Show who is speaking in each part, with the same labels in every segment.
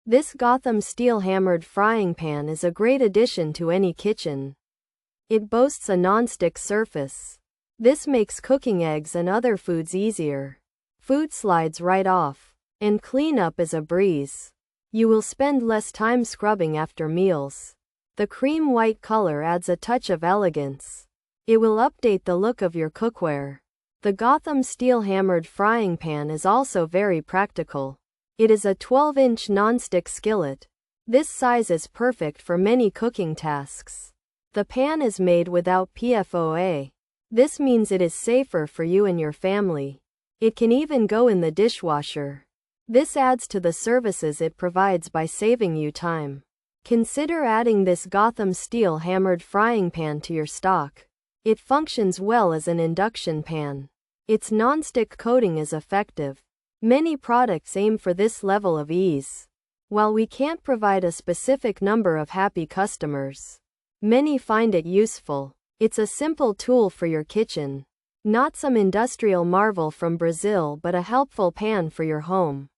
Speaker 1: This Gotham steel hammered frying pan is a great addition to any kitchen. It boasts a non-stick surface. This makes cooking eggs and other foods easier. Food slides right off, and cleanup is a breeze. You will spend less time scrubbing after meals. The cream white color adds a touch of elegance. It will update the look of your cookware. The Gotham steel hammered frying pan is also very practical. It is a 12-inch non-stick skillet. This size is perfect for many cooking tasks. The pan is made without PFOA. This means it is safer for you and your family. It can even go in the dishwasher. This adds to the services it provides by saving you time. Consider adding this Gotham steel hammered frying pan to your stock. It functions well as an induction pan. Its non-stick coating is effective. Many products aim for this level of ease. While we can't provide a specific number of happy customers, many find it useful. It's a simple tool for your kitchen. Not some industrial marvel from Brazil, but a helpful pan for your home.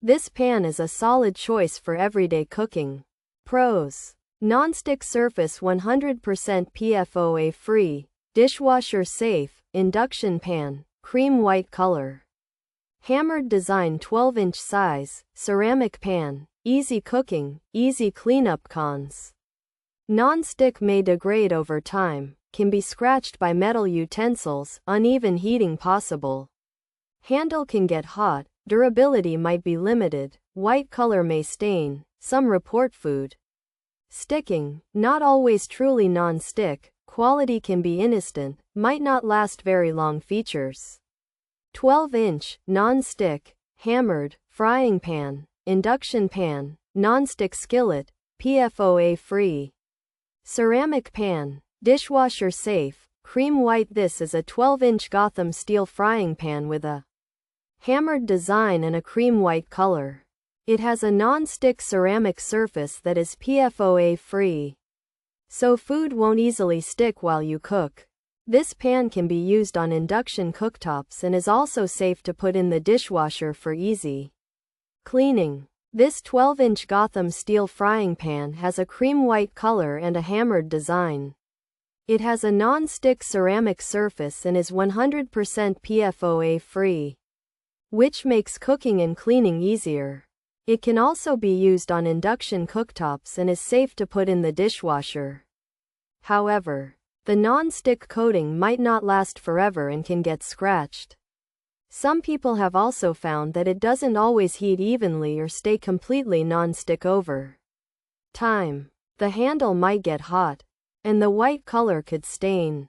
Speaker 1: This pan is a solid choice for everyday cooking. Pros: non-stick surface, 100% PFOA free, dishwasher safe, induction pan, cream white color. Hammered design, 12-inch size, ceramic pan, easy cooking, easy cleanup. Cons: non-stick may degrade over time, can be scratched by metal utensils, uneven heating possible. Handle can get hot, durability might be limited, white color may stain, some report food sticking, not always truly non-stick, quality can be instant, might not last very long. Features: 12-inch, non-stick, hammered, frying pan, induction pan, non-stick skillet, PFOA free. Ceramic pan, dishwasher safe, cream white. This is a 12-inch Gotham steel frying pan with a hammered design and a cream white color. It has a non-stick ceramic surface that is PFOA free, so food won't easily stick while you cook. This pan can be used on induction cooktops and is also safe to put in the dishwasher for easy cleaning. This 12-inch Gotham steel frying pan has a cream white color and a hammered design. It has a non-stick ceramic surface and is 100% PFOA free, which makes cooking and cleaning easier. It can also be used on induction cooktops and is safe to put in the dishwasher. However, the non-stick coating might not last forever and can get scratched. Some people have also found that it doesn't always heat evenly or stay completely non-stick over time. The handle might get hot, and the white color could stain.